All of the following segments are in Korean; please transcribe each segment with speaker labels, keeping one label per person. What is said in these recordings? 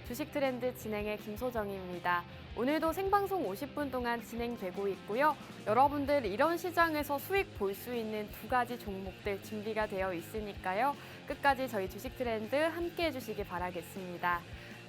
Speaker 1: 주식 트렌드 진행의 김소정입니다. 오늘도 생방송 50분 동안 진행되고 있고요. 여러분들 이런 시장에서 수익 볼 수 있는 두 가지 종목들 준비가 되어 있으니까요. 끝까지 저희 주식 트렌드 함께 해주시기 바라겠습니다.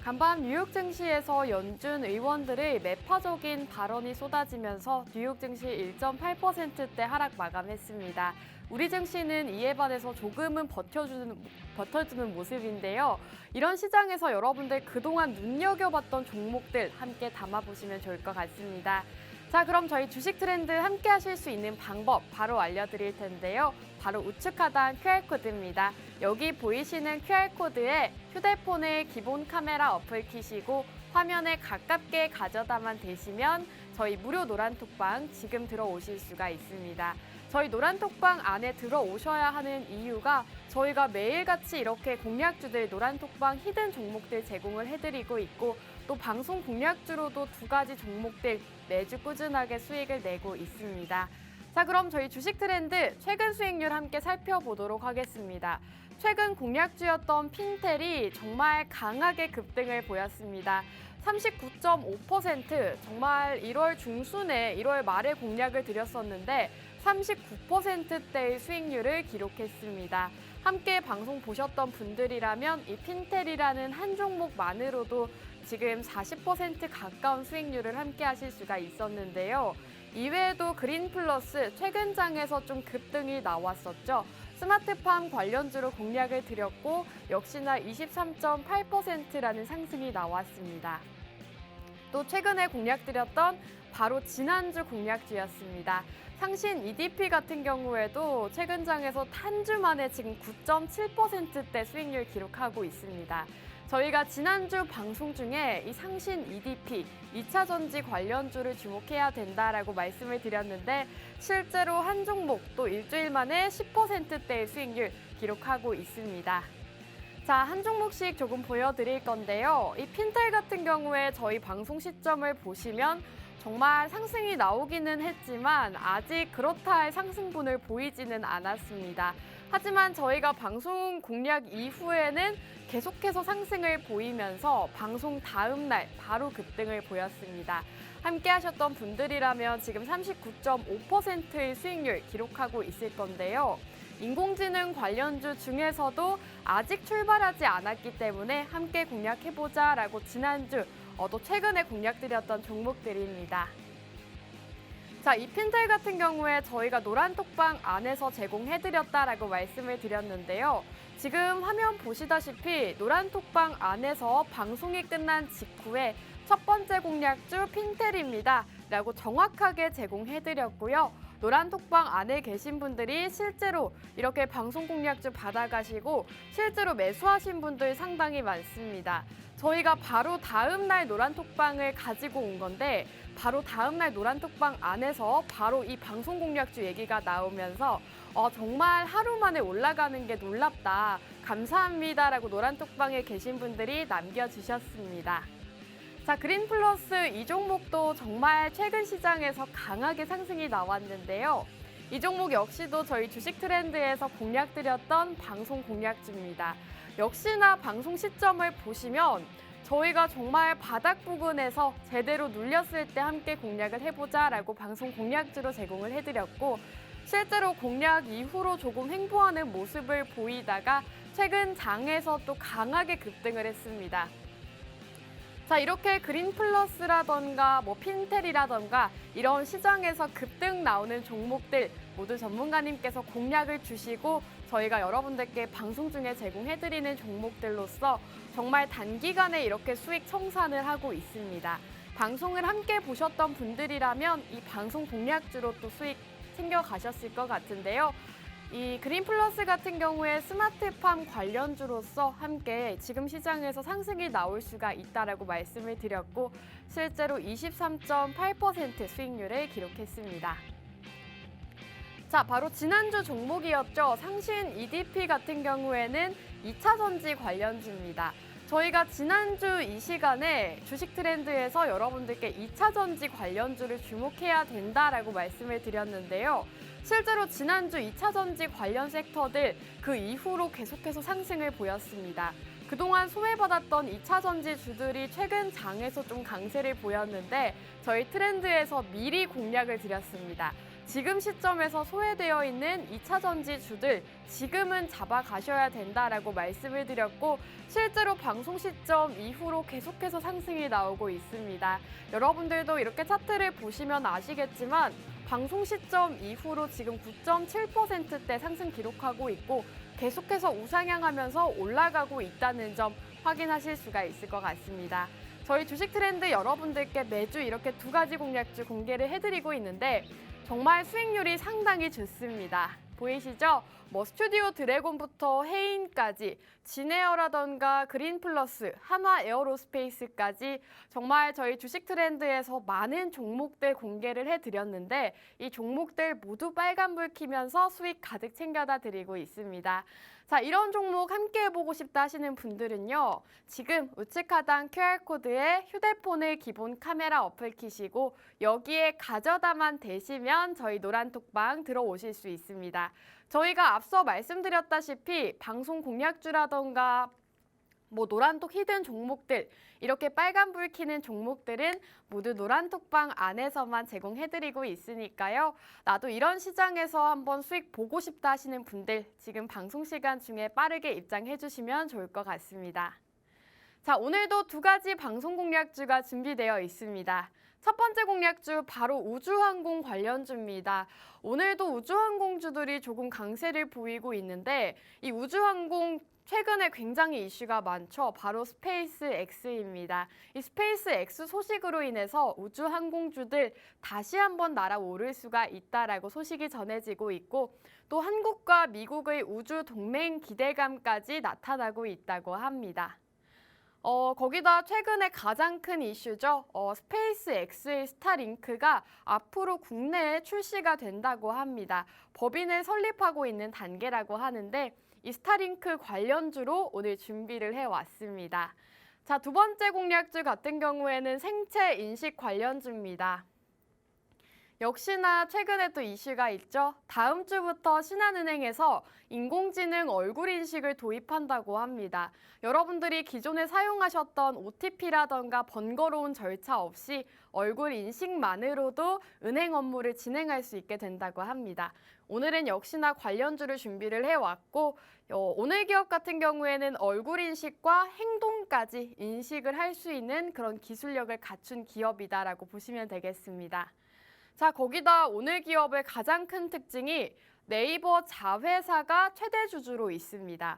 Speaker 1: 간밤 뉴욕 증시에서 연준 의원들의 매파적인 발언이 쏟아지면서 뉴욕 증시 1.8%대 하락 마감했습니다. 우리 증시는 이에 반해서 조금은 버텨주는 모습인데요. 이런 시장에서 여러분들 그동안 눈여겨봤던 종목들 함께 담아보시면 좋을 것 같습니다. 자, 그럼 저희 주식 트렌드 함께 하실 수 있는 방법 바로 알려드릴 텐데요. 바로 우측 하단 QR코드입니다. 여기 보이시는 QR코드에 휴대폰의 기본 카메라 어플 키시고 화면에 가깝게 가져다만 대시면 저희 무료 노란톡방 지금 들어오실 수가 있습니다. 저희 노란톡방 안에 들어오셔야 하는 이유가 저희가 매일같이 이렇게 공략주들 노란톡방 히든 종목들 제공을 해드리고 있고 또 방송 공략주로도 두 가지 종목들 매주 꾸준하게 수익을 내고 있습니다. 자, 그럼 저희 주식 트렌드 최근 수익률 함께 살펴보도록 하겠습니다. 최근 공략주였던 핀텔이 정말 강하게 급등을 보였습니다. 39.5% 정말 1월 중순에 1월 말에 공략을 드렸었는데 39%대의 수익률을 기록했습니다. 함께 방송 보셨던 분들이라면 이 핀텔이라는 한 종목만으로도 지금 40% 가까운 수익률을 함께 하실 수가 있었는데요. 이외에도 그린플러스 최근 장에서 좀 급등이 나왔었죠. 스마트팜 관련주로 공략을 드렸고 역시나 23.8%라는 상승이 나왔습니다. 또 최근에 공략드렸던 바로 지난주 공략주였습니다. 상신 EDP 같은 경우에도 최근 장에서 한 주 만에 지금 9.7%대 수익률 기록하고 있습니다. 저희가 지난주 방송 중에 이 상신 EDP, 2차 전지 관련주를 주목해야 된다라고 말씀을 드렸는데 실제로 한 종목 또 일주일 만에 10%대의 수익률 기록하고 있습니다. 자, 한 종목씩 조금 보여드릴 건데요. 이 핀텔 같은 경우에 저희 방송 시점을 보시면 정말 상승이 나오기는 했지만 아직 그렇다 할 상승분을 보이지는 않았습니다. 하지만 저희가 방송 공략 이후에는 계속해서 상승을 보이면서 방송 다음 날 바로 급등을 보였습니다. 함께 하셨던 분들이라면 지금 39.5%의 수익률 기록하고 있을 건데요. 인공지능 관련주 중에서도 아직 출발하지 않았기 때문에 함께 공략해보자라고 지난주 또 최근에 공략드렸던 종목들입니다. 자, 이 핀텔 같은 경우에 저희가 노란톡방 안에서 제공해드렸다라고 말씀을 드렸는데요. 지금 화면 보시다시피 노란톡방 안에서 방송이 끝난 직후에 첫 번째 공략주 핀텔입니다 라고 정확하게 제공해드렸고요. 노란톡방 안에 계신 분들이 실제로 이렇게 방송 공략주 받아가시고 실제로 매수하신 분들 상당히 많습니다. 저희가 바로 다음 날 노란톡방을 가지고 온 건데 바로 다음 날 노란톡방 안에서 바로 이 방송 공략주 얘기가 나오면서 정말 하루 만에 올라가는 게 놀랍다. 감사합니다라고 노란톡방에 계신 분들이 남겨주셨습니다. 자, 그린플러스 이 종목도 정말 최근 시장에서 강하게 상승이 나왔는데요. 이 종목 역시도 저희 주식 트렌드에서 공략드렸던 방송 공략주입니다. 역시나 방송 시점을 보시면 저희가 정말 바닥 부근에서 제대로 눌렸을 때 함께 공략을 해보자라고 방송 공략주로 제공을 해드렸고 실제로 공략 이후로 조금 횡보하는 모습을 보이다가 최근 장에서 또 강하게 급등을 했습니다. 자, 이렇게 그린플러스라던가 핀텔이라던가 이런 시장에서 급등 나오는 종목들 모두 전문가님께서 공략을 주시고 저희가 여러분들께 방송 중에 제공해드리는 종목들로서 정말 단기간에 이렇게 수익 청산을 하고 있습니다. 방송을 함께 보셨던 분들이라면 이 방송 공략주로 또 수익 챙겨가셨을 것 같은데요. 이 그린플러스 같은 경우에 스마트팜 관련주로서 함께 지금 시장에서 상승이 나올 수가 있다라고 말씀을 드렸고 실제로 23.8% 수익률을 기록했습니다. 자, 바로 지난주 종목이었죠. 상신 EDP 같은 경우에는 2차 전지 관련주입니다. 저희가 지난주 이 시간에 주식 트렌드에서 여러분들께 2차 전지 관련주를 주목해야 된다라고 말씀을 드렸는데요. 실제로 지난주 2차 전지 관련 섹터들 그 이후로 계속해서 상승을 보였습니다. 그동안 소외받았던 2차 전지주들이 최근 장에서 좀 강세를 보였는데 저희 트렌드에서 미리 공략을 드렸습니다. 지금 시점에서 소외되어 있는 2차 전지주들 지금은 잡아가셔야 된다라고 말씀을 드렸고 실제로 방송 시점 이후로 계속해서 상승이 나오고 있습니다. 여러분들도 이렇게 차트를 보시면 아시겠지만 방송 시점 이후로 지금 9.7%대 상승 기록하고 있고 계속해서 우상향하면서 올라가고 있다는 점 확인하실 수가 있을 것 같습니다. 저희 주식 트렌드 여러분들께 매주 이렇게 2가지 공략주 공개를 해드리고 있는데 정말 수익률이 상당히 좋습니다. 보이시죠? 스튜디오 드래곤부터 해인까지, 진에어라던가 그린플러스, 한화 에어로스페이스까지 정말 저희 주식 트렌드에서 많은 종목들 공개를 해드렸는데 이 종목들 모두 빨간불 켜면서 수익 가득 챙겨다 드리고 있습니다. 자, 이런 종목 함께 해보고 싶다 하시는 분들은요. 지금 우측 하단 QR코드에 휴대폰을 기본 카메라 어플 키시고 여기에 가져다만 대시면 저희 노란톡방 들어오실 수 있습니다. 저희가 앞서 말씀드렸다시피 방송 공략주라던가 노란톡 히든 종목들, 이렇게 빨간불 켜는 종목들은 모두 노란톡방 안에서만 제공해드리고 있으니까요. 나도 이런 시장에서 한번 수익 보고 싶다 하시는 분들 지금 방송 시간 중에 빠르게 입장해주시면 좋을 것 같습니다. 자, 오늘도 2가지 방송 공략주가 준비되어 있습니다. 첫 번째 공략주 바로 우주항공 관련주입니다. 오늘도 우주항공주들이 조금 강세를 보이고 있는데 이 우주항공 최근에 굉장히 이슈가 많죠. 바로 스페이스 X입니다. 이 스페이스 X 소식으로 인해서 우주항공주들 다시 한번 날아오를 수가 있다라고 소식이 전해지고 있고 또 한국과 미국의 우주 동맹 기대감까지 나타나고 있다고 합니다. 거기다 최근에 가장 큰 이슈죠. 스페이스 X의 스타링크가 앞으로 국내에 출시가 된다고 합니다. 법인을 설립하고 있는 단계라고 하는데 이 스타링크 관련주로 오늘 준비를 해왔습니다. 자, 2번째 공략주 같은 경우에는 생체 인식 관련주입니다. 역시나 최근에 또 이슈가 있죠. 다음 주부터 신한은행에서 인공지능 얼굴 인식을 도입한다고 합니다. 여러분들이 기존에 사용하셨던 OTP라던가 번거로운 절차 없이 얼굴 인식만으로도 은행 업무를 진행할 수 있게 된다고 합니다. 오늘은 역시나 관련주를 준비를 해왔고 오늘 기업 같은 경우에는 얼굴 인식과 행동까지 인식을 할 수 있는 그런 기술력을 갖춘 기업이다라고 보시면 되겠습니다. 자, 거기다 오늘 기업의 가장 큰 특징이 네이버 자회사가 최대 주주로 있습니다.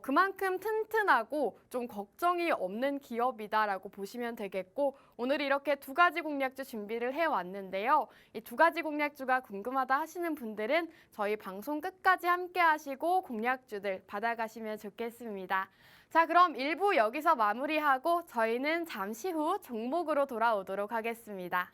Speaker 1: 그만큼 튼튼하고 좀 걱정이 없는 기업이다라고 보시면 되겠고 오늘 이렇게 2가지 공략주 준비를 해왔는데요. 이 2가지 공략주가 궁금하다 하시는 분들은 저희 방송 끝까지 함께 하시고 공략주들 받아가시면 좋겠습니다. 자, 그럼 1부 여기서 마무리하고 저희는 잠시 후 종목으로 돌아오도록 하겠습니다.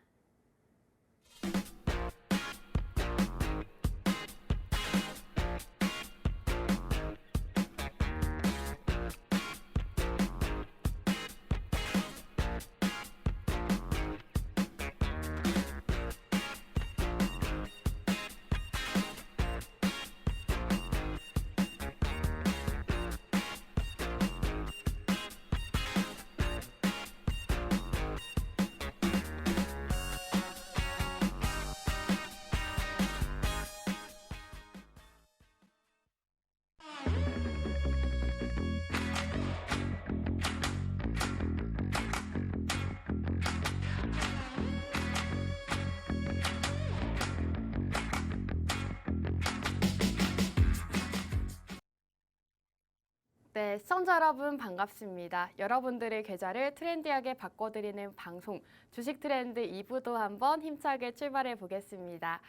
Speaker 1: 네, 시청자 여러분 반갑습니다. 여러분들의 계좌를 트렌디하게 바꿔드리는 방송 주식 트렌드 2부도 한번 힘차게 출발해 보겠습니다.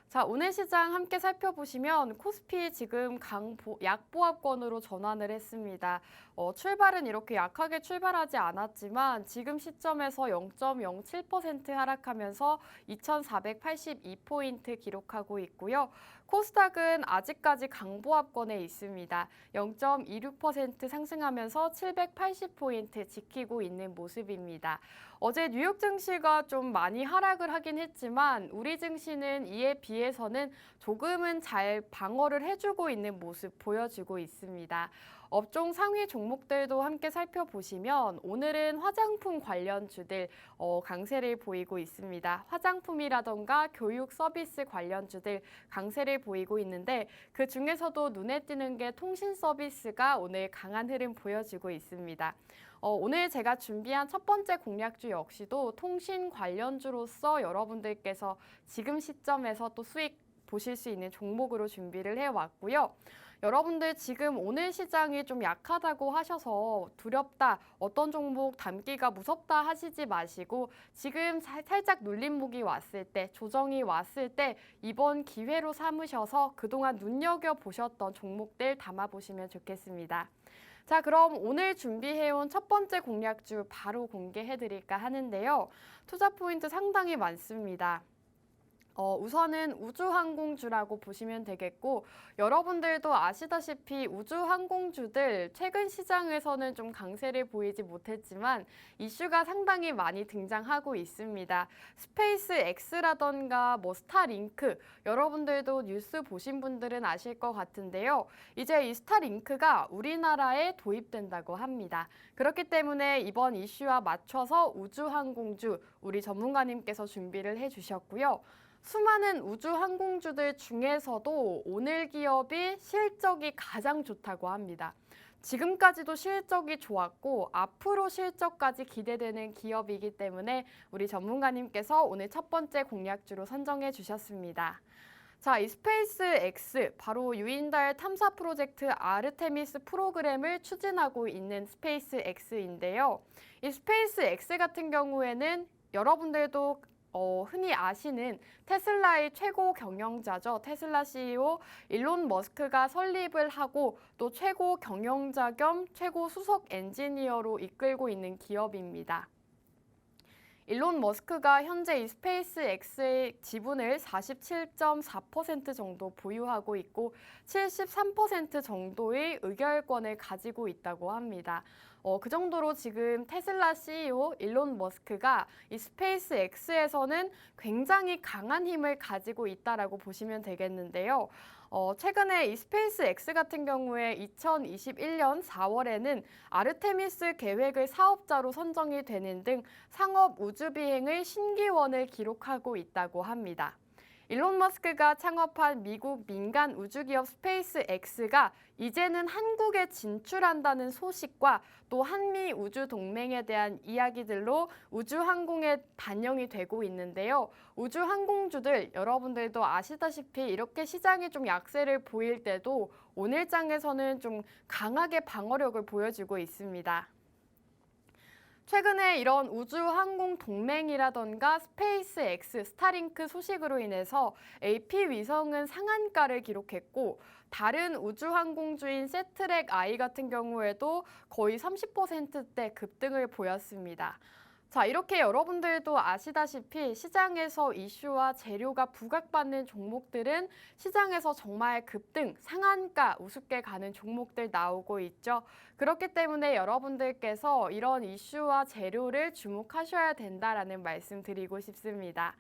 Speaker 1: 자, 오늘 시장 함께 살펴보시면 코스피 지금 약보합권으로 전환을 했습니다. 출발은 이렇게 약하게 출발하지 않았지만 지금 시점에서 0.07% 하락하면서 2,482포인트 기록하고 있고요. 코스닥은 아직까지 강보합권에 있습니다. 0.26% 상승하면서 780포인트 지키고 있는 모습입니다. 어제 뉴욕 증시가 좀 많이 하락을 하긴 했지만 우리 증시는 이에 비해서는 조금은 잘 방어를 해주고 있는 모습 보여주고 있습니다. 업종 상위 종목들도 함께 살펴보시면 오늘은 화장품 관련주들 강세를 보이고 있습니다. 화장품이라던가 교육 서비스 관련주들 강세를 보이고 있는데 그 중에서도 눈에 띄는 게 통신 서비스가 오늘 강한 흐름 보여주고 있습니다. 오늘 제가 준비한 첫 번째 공략주 역시도 통신 관련주로서 여러분들께서 지금 시점에서 또 수익 보실 수 있는 종목으로 준비를 해왔고요. 여러분들 지금 오늘 시장이 좀 약하다고 하셔서 두렵다, 어떤 종목 담기가 무섭다 하시지 마시고 지금 살짝 눌림목이 왔을 때, 조정이 왔을 때 이번 기회로 삼으셔서 그동안 눈여겨보셨던 종목들 담아보시면 좋겠습니다. 자, 그럼 오늘 준비해온 첫 번째 공략주 바로 공개해드릴까 하는데요. 투자 포인트 상당히 많습니다. 우선은 우주항공주라고 보시면 되겠고 여러분들도 아시다시피 우주항공주들 최근 시장에서는 좀 강세를 보이지 못했지만 이슈가 상당히 많이 등장하고 있습니다. 스페이스 X라던가 스타링크 여러분들도 뉴스 보신 분들은 아실 것 같은데요. 이제 이 스타링크가 우리나라에 도입된다고 합니다. 그렇기 때문에 이번 이슈와 맞춰서 우주항공주 우리 전문가님께서 준비를 해주셨고요. 수많은 우주항공주들 중에서도 오늘 기업이 실적이 가장 좋다고 합니다. 지금까지도 실적이 좋았고 앞으로 실적까지 기대되는 기업이기 때문에 우리 전문가님께서 오늘 첫 번째 공략주로 선정해 주셨습니다. 자, 이 스페이스 X, 바로 유인달 탐사 프로젝트 아르테미스 프로그램을 추진하고 있는 스페이스 X인데요. 이 스페이스 X 같은 경우에는 여러분들도 흔히 아시는 테슬라의 최고 경영자죠. 테슬라 CEO 일론 머스크가 설립을 하고 또 최고 경영자 겸 최고 수석 엔지니어로 이끌고 있는 기업입니다. 일론 머스크가 현재 이 스페이스 X의 지분을 47.4% 정도 보유하고 있고 73% 정도의 의결권을 가지고 있다고 합니다. 그 정도로 지금 테슬라 CEO 일론 머스크가 이 스페이스 X에서는 굉장히 강한 힘을 가지고 있다라고 보시면 되겠는데요. 최근에 이 스페이스 X 같은 경우에 2021년 4월에는 아르테미스 계획의 사업자로 선정이 되는 등 상업 우주 비행의 신기원을 기록하고 있다고 합니다. 일론 머스크가 창업한 미국 민간 우주기업 스페이스 X가 이제는 한국에 진출한다는 소식과 또 한미 우주 동맹에 대한 이야기들로 우주항공에 반영이 되고 있는데요. 우주항공주들 여러분들도 아시다시피 이렇게 시장이 좀 약세를 보일 때도 오늘장에서는 좀 강하게 방어력을 보여주고 있습니다. 최근에 이런 우주항공 동맹이라던가 스페이스 X, 스타링크 소식으로 인해서 AP 위성은 상한가를 기록했고 다른 우주항공주인 세트랙 I 같은 경우에도 거의 30%대 급등을 보였습니다. 자, 이렇게 여러분들도 아시다시피 시장에서 이슈와 재료가 부각받는 종목들은 시장에서 정말 급등, 상한가 우습게 가는 종목들 나오고 있죠. 그렇기 때문에 여러분들께서 이런 이슈와 재료를 주목하셔야 된다라는 말씀 드리고 싶습니다.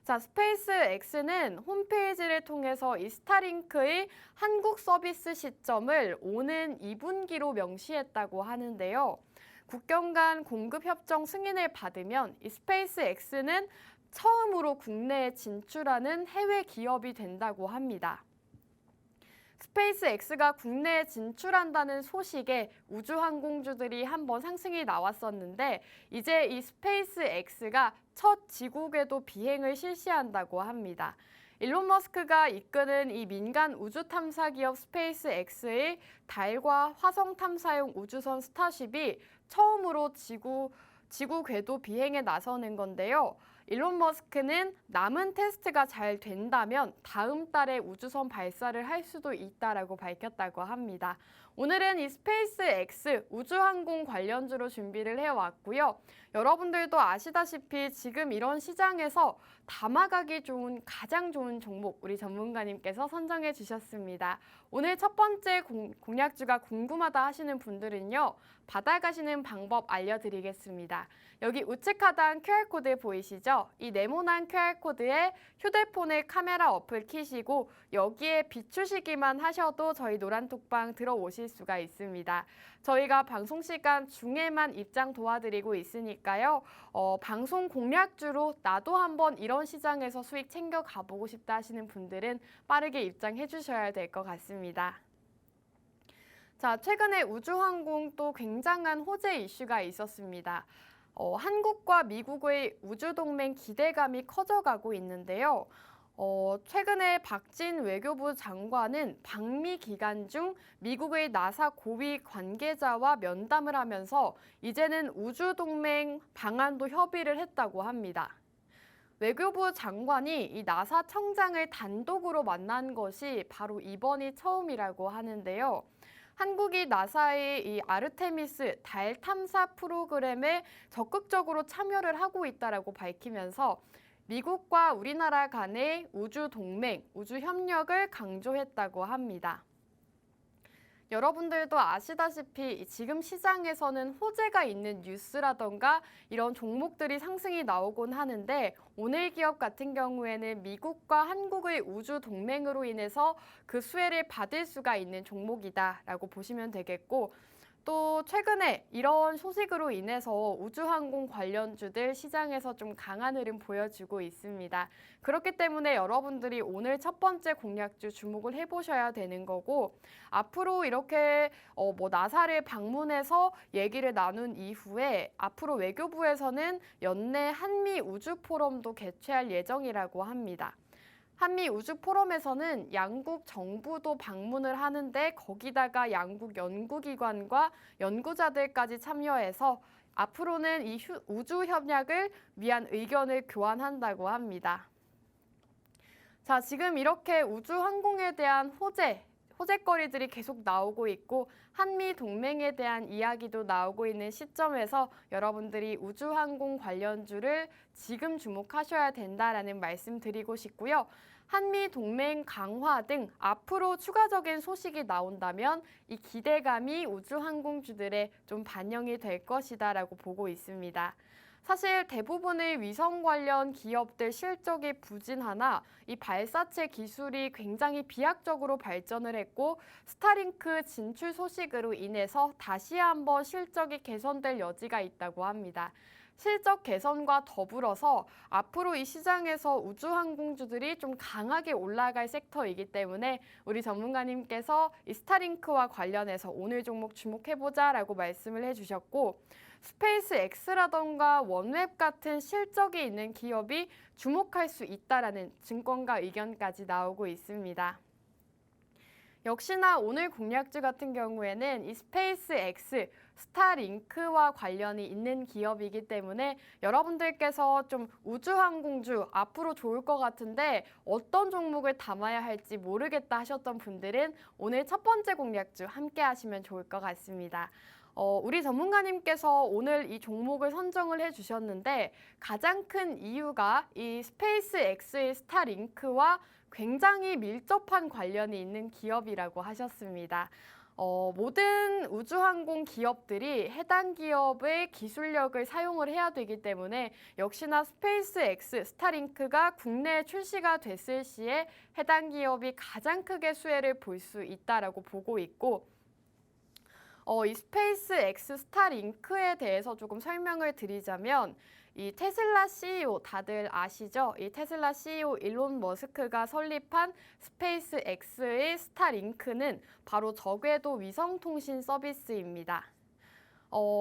Speaker 1: 자, 스페이스 X는 홈페이지를 통해서 이 스타링크의 한국 서비스 시점을 오는 2분기로 명시했다고 하는데요. 국경 간 공급 협정 승인을 받으면 이 스페이스 X는 처음으로 국내에 진출하는 해외 기업이 된다고 합니다. 스페이스 X가 국내에 진출한다는 소식에 우주항공주들이 한번 상승이 나왔었는데 이제 이 스페이스 X가 첫 지구궤도 비행을 실시한다고 합니다. 일론 머스크가 이끄는 이 민간 우주 탐사 기업 스페이스 X의 달과 화성 탐사용 우주선 스타쉽이 처음으로 지구 궤도 비행에 나서는 건데요. 일론 머스크는 남은 테스트가 잘 된다면 다음 달에 우주선 발사를 할 수도 있다라고 밝혔다고 합니다. 오늘은 이 스페이스 X 우주항공 관련주로 준비를 해왔고요. 여러분들도 아시다시피 지금 이런 시장에서 담아가기 좋은 가장 좋은 종목 우리 전문가님께서 선정해 주셨습니다. 오늘 첫 번째 공략주가 궁금하다 하시는 분들은요. 받아가시는 방법 알려드리겠습니다. 여기 우측 하단 QR코드 보이시죠? 있는데요. 이 네모난 QR코드에 휴대폰의 카메라 어플 키시고 여기에 비추시기만 하셔도 저희 노란톡방 들어오실 수가 있습니다. 저희가 방송 시간 중에만 입장 도와드리고 있으니까요. 방송 공략주로 나도 한번 이런 시장에서 수익 챙겨 가보고 싶다 하시는 분들은 빠르게 입장해 주셔야 될 것 같습니다. 자, 최근에 우주항공 또 굉장한 호재 이슈가 있었습니다. 한국과 미국의 우주동맹 기대감이 커져가고 있는데요. 최근에 박진 외교부 장관은 방미 기간 중 미국의 나사 고위 관계자와 면담을 하면서 이제는 우주동맹 방안도 협의를 했다고 합니다. 외교부 장관이 이 나사 청장을 단독으로 만난 것이 바로 이번이 처음이라고 하는데요. 한국이 나사의 이 아르테미스 달 탐사 프로그램에 적극적으로 참여를 하고 있다라고 밝히면서 미국과 우리나라 간의 우주 동맹, 우주 협력을 강조했다고 합니다. 여러분들도 아시다시피 지금 시장에서는 호재가 있는 뉴스라던가 이런 종목들이 상승이 나오곤 하는데 오늘 기업 같은 경우에는 미국과 한국의 우주 동맹으로 인해서 그 수혜를 받을 수가 있는 종목이다라고 보시면 되겠고 또 최근에 이런 소식으로 인해서 우주항공 관련주들 시장에서 좀 강한 흐름 보여주고 있습니다. 그렇기 때문에 여러분들이 오늘 첫 번째 공략주 주목을 해보셔야 되는 거고 앞으로 이렇게 나사를 방문해서 얘기를 나눈 이후에 앞으로 외교부에서는 연내 한미 우주 포럼도 개최할 예정이라고 합니다. 한미 우주 포럼에서는 양국 정부도 방문을 하는데 거기다가 양국 연구기관과 연구자들까지 참여해서 앞으로는 이 우주 협약을 위한 의견을 교환한다고 합니다. 자, 지금 이렇게 우주 항공에 대한 호재거리들이 계속 나오고 있고 한미 동맹에 대한 이야기도 나오고 있는 시점에서 여러분들이 우주항공 관련주를 지금 주목하셔야 된다라는 말씀 드리고 싶고요. 한미 동맹 강화 등 앞으로 추가적인 소식이 나온다면 이 기대감이 우주항공주들에 좀 반영이 될 것이다라고 보고 있습니다. 사실 대부분의 위성 관련 기업들 실적이 부진하나 이 발사체 기술이 굉장히 비약적으로 발전을 했고 스타링크 진출 소식으로 인해서 다시 한번 실적이 개선될 여지가 있다고 합니다. 실적 개선과 더불어서 앞으로 이 시장에서 우주항공주들이 좀 강하게 올라갈 섹터이기 때문에 우리 전문가님께서 이 스타링크와 관련해서 오늘 종목 주목해보자라고 말씀을 해주셨고 스페이스 X라던가 원웹 같은 실적이 있는 기업이 주목할 수 있다라는 증권가 의견까지 나오고 있습니다. 역시나 오늘 공략주 같은 경우에는 이 스페이스 X, 스타링크와 관련이 있는 기업이기 때문에 여러분들께서 좀 우주항공주 앞으로 좋을 것 같은데 어떤 종목을 담아야 할지 모르겠다 하셨던 분들은 오늘 첫 번째 공략주 함께 하시면 좋을 것 같습니다. 우리 전문가님께서 오늘 이 종목을 선정을 해주셨는데 가장 큰 이유가 이 스페이스 X의 스타링크와 굉장히 밀접한 관련이 있는 기업이라고 하셨습니다. 모든 우주항공 기업들이 해당 기업의 기술력을 사용을 해야 되기 때문에 역시나 스페이스 X, 스타링크가 국내에 출시가 됐을 시에 해당 기업이 가장 크게 수혜를 볼 수 있다라고 보고 있고 이 스페이스 X 스타링크에 대해서 조금 설명을 드리자면 이 테슬라 CEO 다들 아시죠? 이 테슬라 CEO 일론 머스크가 설립한 스페이스 X의 스타링크는 바로 저궤도 위성통신 서비스입니다.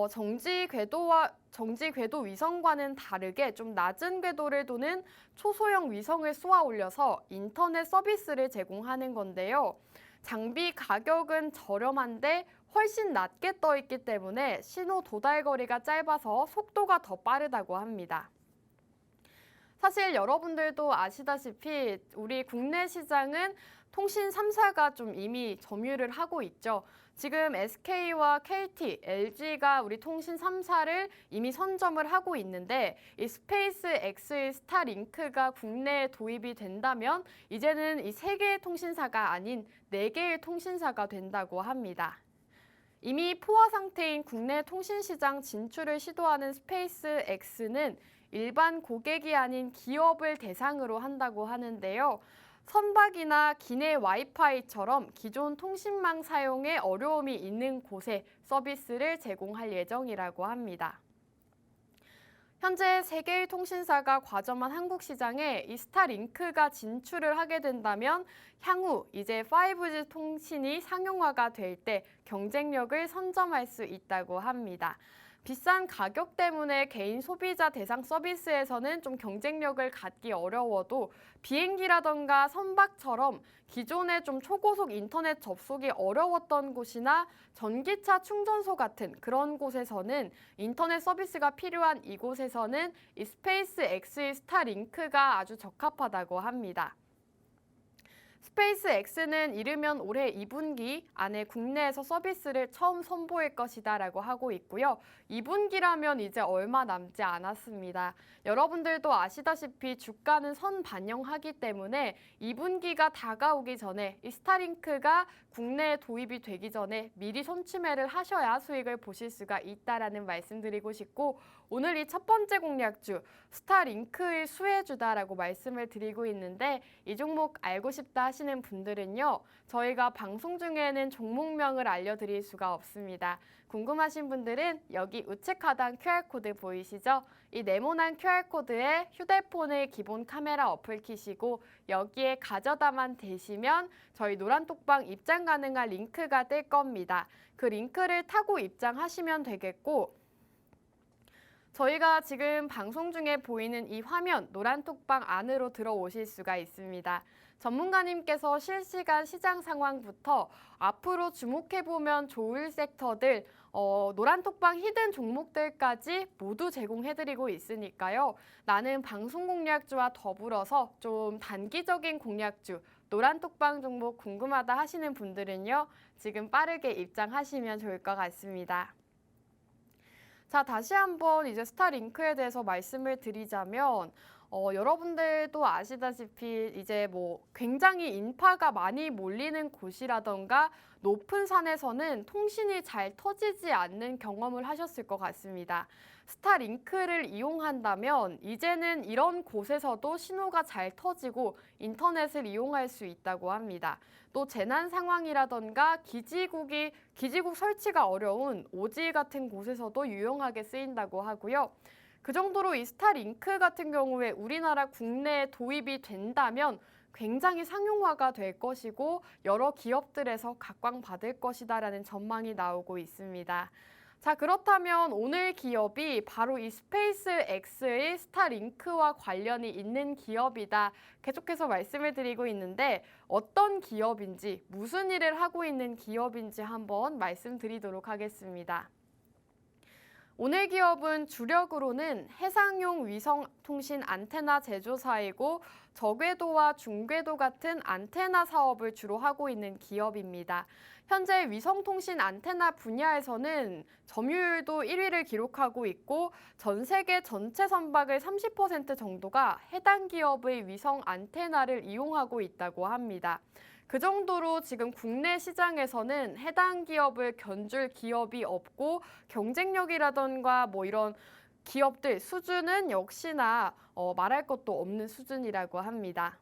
Speaker 1: 정지 궤도 위성과는 다르게 좀 낮은 궤도를 도는 초소형 위성을 쏘아 올려서 인터넷 서비스를 제공하는 건데요. 장비 가격은 저렴한데 훨씬 낮게 떠 있기 때문에 신호 도달 거리가 짧아서 속도가 더 빠르다고 합니다. 사실 여러분들도 아시다시피 우리 국내 시장은 통신 3사가 좀 이미 점유를 하고 있죠. 지금 SK와 KT, LG가 우리 통신 3사를 이미 선점을 하고 있는데 이 스페이스 X의 스타링크가 국내에 도입이 된다면 이제는 이 3개의 통신사가 아닌 4개의 통신사가 된다고 합니다. 이미 포화 상태인 국내 통신시장 진출을 시도하는 스페이스 X는 일반 고객이 아닌 기업을 대상으로 한다고 하는데요. 선박이나 기내 와이파이처럼 기존 통신망 사용에 어려움이 있는 곳에 서비스를 제공할 예정이라고 합니다. 현재 3개의 통신사가 과점한 한국 시장에 이 스타링크가 진출을 하게 된다면 향후 이제 5G 통신이 상용화가 될 때 경쟁력을 선점할 수 있다고 합니다. 비싼 가격 때문에 개인 소비자 대상 서비스에서는 좀 경쟁력을 갖기 어려워도 비행기라던가 선박처럼 기존에 좀 초고속 인터넷 접속이 어려웠던 곳이나 전기차 충전소 같은 그런 곳에서는 인터넷 서비스가 필요한 이곳에서는 이 스페이스 X의 스타링크가 아주 적합하다고 합니다. 스페이스 X는 이르면 올해 2분기 안에 국내에서 서비스를 처음 선보일 것이다라고 하고 있고요. 2분기라면 이제 얼마 남지 않았습니다. 여러분들도 아시다시피 주가는 선반영하기 때문에 2분기가 다가오기 전에 이 스타링크가 국내에 도입이 되기 전에 미리 선취매를 하셔야 수익을 보실 수가 있다라는 말씀드리고 싶고 오늘 이 첫 번째 공략주 스타링크의 수혜주다라고 말씀을 드리고 있는데 이 종목 알고 싶다 하시는 분들은요. 저희가 방송 중에는 종목명을 알려드릴 수가 없습니다. 궁금하신 분들은 여기 우측 하단 QR코드 보이시죠? 이 네모난 QR코드에 휴대폰의 기본 카메라 어플 키시고 여기에 가져다만 대시면 저희 노란톡방 입장 가능한 링크가 뜰 겁니다. 그 링크를 타고 입장하시면 되겠고 저희가 지금 방송 중에 보이는 이 화면 노란톡방 안으로 들어오실 수가 있습니다. 전문가님께서 실시간 시장 상황부터 앞으로 주목해보면 좋을 섹터들, 노란톡방 히든 종목들까지 모두 제공해드리고 있으니까요. 나는 방송 공략주와 더불어서 좀 단기적인 공략주, 노란톡방 종목 궁금하다 하시는 분들은요. 지금 빠르게 입장하시면 좋을 것 같습니다. 자, 다시 한번 이제 스타링크에 대해서 말씀을 드리자면 여러분들도 아시다시피 이제 뭐 굉장히 인파가 많이 몰리는 곳이라던가 높은 산에서는 통신이 잘 터지지 않는 경험을 하셨을 것 같습니다. 스타링크를 이용한다면 이제는 이런 곳에서도 신호가 잘 터지고 인터넷을 이용할 수 있다고 합니다. 또 재난 상황이라던가 기지국 설치가 어려운 오지 같은 곳에서도 유용하게 쓰인다고 하고요. 그 정도로 이 스타링크 같은 경우에 우리나라 국내에 도입이 된다면 굉장히 상용화가 될 것이고 여러 기업들에서 각광받을 것이다라는 전망이 나오고 있습니다. 자, 그렇다면 오늘 기업이 바로 이 스페이스 X의 스타링크와 관련이 있는 기업이다. 계속해서 말씀을 드리고 있는데 어떤 기업인지 무슨 일을 하고 있는 기업인지 한번 말씀드리도록 하겠습니다. 오늘 기업은 주력으로는 해상용 위성통신 안테나 제조사이고 저궤도와 중궤도 같은 안테나 사업을 주로 하고 있는 기업입니다. 현재 위성통신 안테나 분야에서는 점유율도 1위를 기록하고 있고 전 세계 전체 선박의 30% 정도가 해당 기업의 위성 안테나를 이용하고 있다고 합니다. 그 정도로 지금 국내 시장에서는 해당 기업을 견줄 기업이 없고 경쟁력이라던가 뭐 이런 기업들 수준은 역시나 말할 것도 없는 수준이라고 합니다.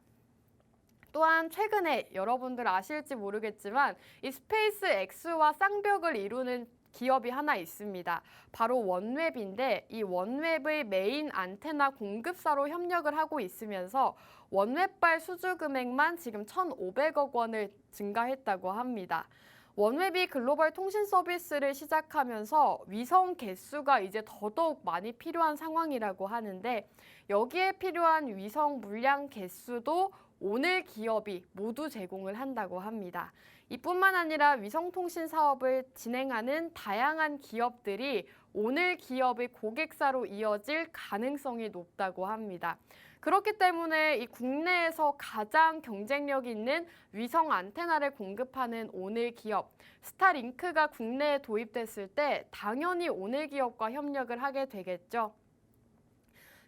Speaker 1: 또한 최근에 여러분들 아실지 모르겠지만 이 스페이스 X와 쌍벽을 이루는 기업이 하나 있습니다. 바로 원웹인데 이 원웹의 메인 안테나 공급사로 협력을 하고 있으면서 원웹발 수주 금액만 지금 1,500억 원을 증가했다고 합니다. 원웹이 글로벌 통신 서비스를 시작하면서 위성 개수가 이제 더더욱 많이 필요한 상황이라고 하는데 여기에 필요한 위성 물량 개수도 오늘 기업이 모두 제공을 한다고 합니다. 이뿐만 아니라 위성통신 사업을 진행하는 다양한 기업들이 오늘 기업의 고객사로 이어질 가능성이 높다고 합니다. 그렇기 때문에 이 국내에서 가장 경쟁력 있는 위성 안테나를 공급하는 오늘 기업, 스타링크가 국내에 도입됐을 때 당연히 오늘 기업과 협력을 하게 되겠죠.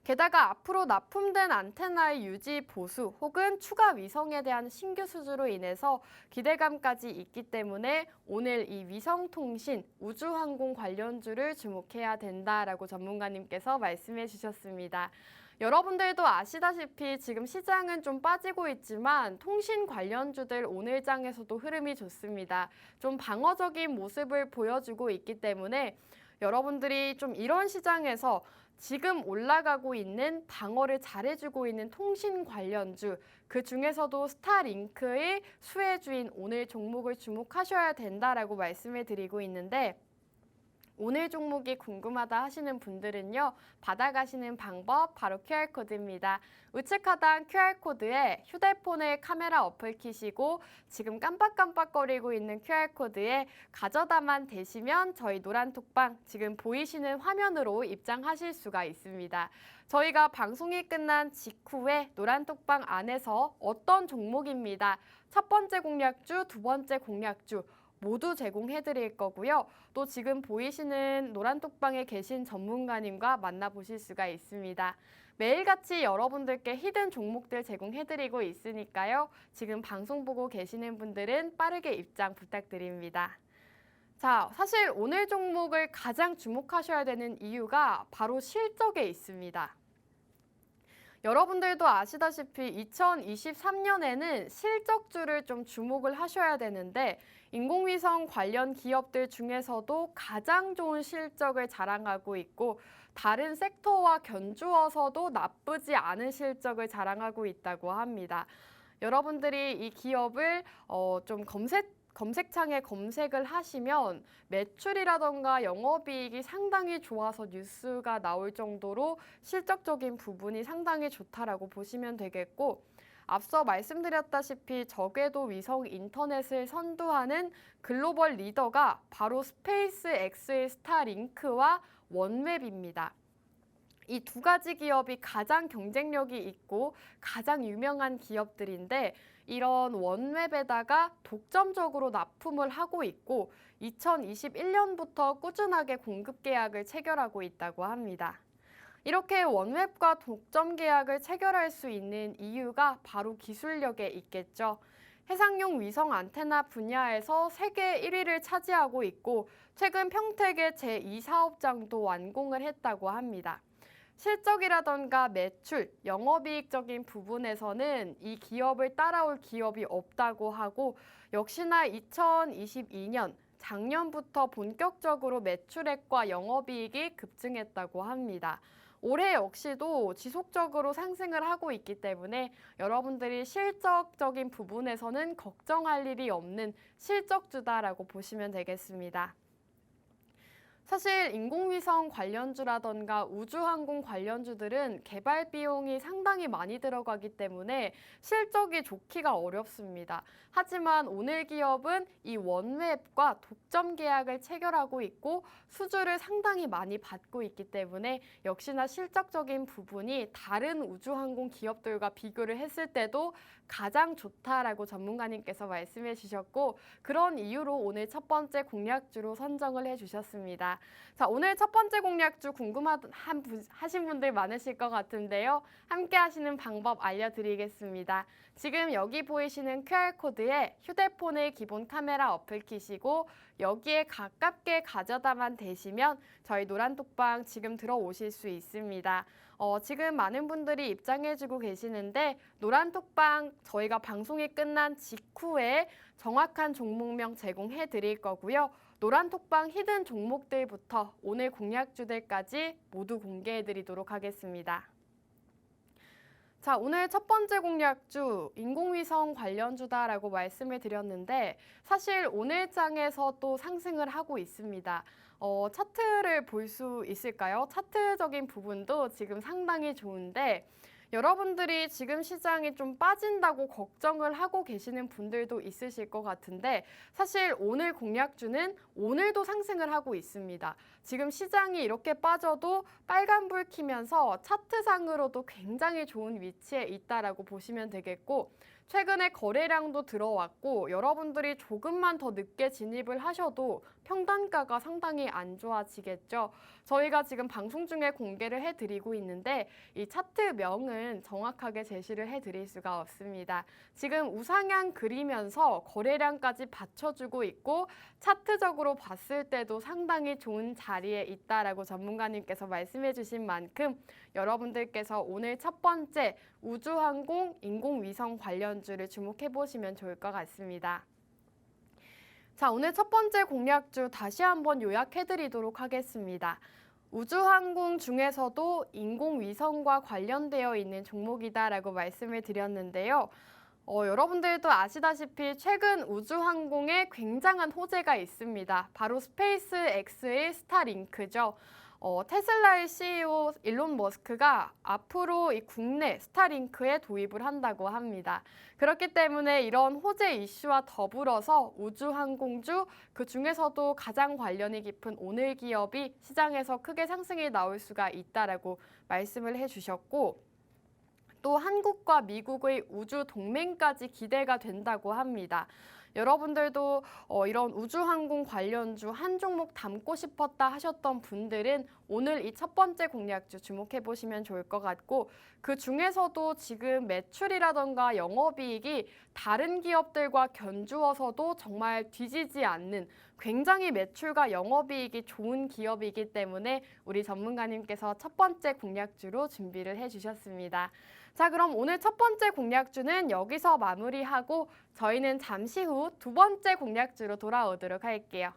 Speaker 1: 게다가 앞으로 납품된 안테나의 유지, 보수 혹은 추가 위성에 대한 신규 수주로 인해서 기대감까지 있기 때문에 오늘 이 위성통신, 우주항공 관련주를 주목해야 된다라고 전문가님께서 말씀해 주셨습니다. 여러분들도 아시다시피 지금 시장은 좀 빠지고 있지만 통신 관련주들 오늘 장에서도 흐름이 좋습니다. 좀 방어적인 모습을 보여주고 있기 때문에 여러분들이 좀 이런 시장에서 지금 올라가고 있는 방어를 잘해주고 있는 통신 관련주, 그 중에서도 스타링크의 수혜주인 오늘 종목을 주목하셔야 된다라고 말씀을 드리고 있는데 오늘 종목이 궁금하다 하시는 분들은요, 받아가시는 방법 바로 QR코드입니다. 우측 하단 QR코드에 휴대폰의 카메라 어플 키시고 지금 깜빡깜빡거리고 있는 QR코드에 가져다만 대시면 저희 노란톡방 지금 보이시는 화면으로 입장하실 수가 있습니다. 저희가 방송이 끝난 직후에 노란톡방 안에서 어떤 종목입니다. 첫 번째 공략주, 두 번째 공략주 모두 제공해 드릴 거고요. 또 지금 보이시는 노란톡방에 계신 전문가님과 만나보실 수가 있습니다. 매일같이 여러분들께 히든 종목들 제공해 드리고 있으니까요. 지금 방송 보고 계시는 분들은 빠르게 입장 부탁드립니다. 자, 사실 오늘 종목을 가장 주목하셔야 되는 이유가 바로 실적에 있습니다. 여러분들도 아시다시피 2023년에는 실적주를 좀 주목을 하셔야 되는데 인공위성 관련 기업들 중에서도 가장 좋은 실적을 자랑하고 있고 다른 섹터와 견주어서도 나쁘지 않은 실적을 자랑하고 있다고 합니다. 여러분들이 이 기업을 좀 검색창에 검색을 하시면 매출이라던가 영업이익이 상당히 좋아서 뉴스가 나올 정도로 실적적인 부분이 상당히 좋다라고 보시면 되겠고 앞서 말씀드렸다시피 저궤도 위성 인터넷을 선도하는 글로벌 리더가 바로 스페이스X의 스타링크와 원웹입니다. 이 두 가지 기업이 가장 경쟁력이 있고 가장 유명한 기업들인데 이런 원웹에다가 독점적으로 납품을 하고 있고 2021년부터 꾸준하게 공급 계약을 체결하고 있다고 합니다. 이렇게 원웹과 독점 계약을 체결할 수 있는 이유가 바로 기술력에 있겠죠. 해상용 위성 안테나 분야에서 세계 1위를 차지하고 있고 최근 평택의 제2사업장도 완공을 했다고 합니다. 실적이라던가 매출, 영업이익적인 부분에서는 이 기업을 따라올 기업이 없다고 하고 역시나 2022년 작년부터 본격적으로 매출액과 영업이익이 급증했다고 합니다. 올해 역시도 지속적으로 상승을 하고 있기 때문에 여러분들이 실적적인 부분에서는 걱정할 일이 없는 실적주다라고 보시면 되겠습니다. 사실 인공위성 관련주라던가 우주항공 관련주들은 개발 비용이 상당히 많이 들어가기 때문에 실적이 좋기가 어렵습니다. 하지만 오늘 기업은 이 원웹과 독점 계약을 체결하고 있고 수주를 상당히 많이 받고 있기 때문에 역시나 실적적인 부분이 다른 우주항공 기업들과 비교를 했을 때도 가장 좋다라고 전문가님께서 말씀해 주셨고 그런 이유로 오늘 첫 번째 공략주로 선정을 해주셨습니다. 자, 오늘 첫 번째 공략주 궁금하신 분들 많으실 것 같은데요. 함께 하시는 방법 알려드리겠습니다. 지금 여기 보이시는 QR코드에 휴대폰의 기본 카메라 어플 키시고 여기에 가깝게 가져다만 대시면 저희 노란톡방 지금 들어오실 수 있습니다. 지금 많은 분들이 입장해주고 계시는데 노란톡방 저희가 방송이 끝난 직후에 정확한 종목명 제공해 드릴 거고요. 노란톡방 히든 종목들부터 오늘 공략주들까지 모두 공개해 드리도록 하겠습니다. 자, 오늘 첫 번째 공략주 인공위성 관련주다라고 말씀을 드렸는데 사실 오늘 장에서 또 상승을 하고 있습니다. 차트를 볼 수 있을까요? 차트적인 부분도 지금 상당히 좋은데 여러분들이 지금 시장이 좀 빠진다고 걱정을 하고 계시는 분들도 있으실 것 같은데 사실 오늘 공략주는 오늘도 상승을 하고 있습니다. 지금 시장이 이렇게 빠져도 빨간불 켜면서 차트상으로도 굉장히 좋은 위치에 있다라고 보시면 되겠고 최근에 거래량도 들어왔고 여러분들이 조금만 더 늦게 진입을 하셔도 평단가가 상당히 안 좋아지겠죠. 저희가 지금 방송 중에 공개를 해드리고 있는데 이 차트명은 정확하게 제시를 해드릴 수가 없습니다. 지금 우상향 그리면서 거래량까지 받쳐주고 있고 차트적으로 봤을 때도 상당히 좋은 자리에 있다라고 전문가님께서 말씀해 주신 만큼 여러분들께서 오늘 첫 번째 우주항공, 인공위성 관련주를 주목해 보시면 좋을 것 같습니다. 자, 오늘 첫 번째 공략주 다시 한번 요약해 드리도록 하겠습니다. 우주항공 중에서도 인공위성과 관련되어 있는 종목이다라고 말씀을 드렸는데요. 여러분들도 아시다시피 최근 우주항공에 굉장한 호재가 있습니다. 바로 스페이스 X의 스타링크죠. 테슬라의 CEO 일론 머스크가 앞으로 이 국내 스타링크에 도입을 한다고 합니다. 그렇기 때문에 이런 호재 이슈와 더불어서 우주항공주, 그 중에서도 가장 관련이 깊은 오늘 기업이 시장에서 크게 상승이 나올 수가 있다라고 말씀을 해주셨고, 또 한국과 미국의 우주 동맹까지 기대가 된다고 합니다. 여러분들도 이런 우주항공 관련주 한 종목 담고 싶었다 하셨던 분들은 오늘 이 첫 번째 공략주 주목해 보시면 좋을 것 같고, 그 중에서도 지금 매출이라던가 영업이익이 다른 기업들과 견주어서도 정말 뒤지지 않는 굉장히 매출과 영업이익이 좋은 기업이기 때문에 우리 전문가님께서 첫 번째 공략주로 준비를 해주셨습니다. 자, 그럼 오늘 첫 번째 공략주는 여기서 마무리하고 저희는 잠시 후 두 번째 공략주로 돌아오도록 할게요.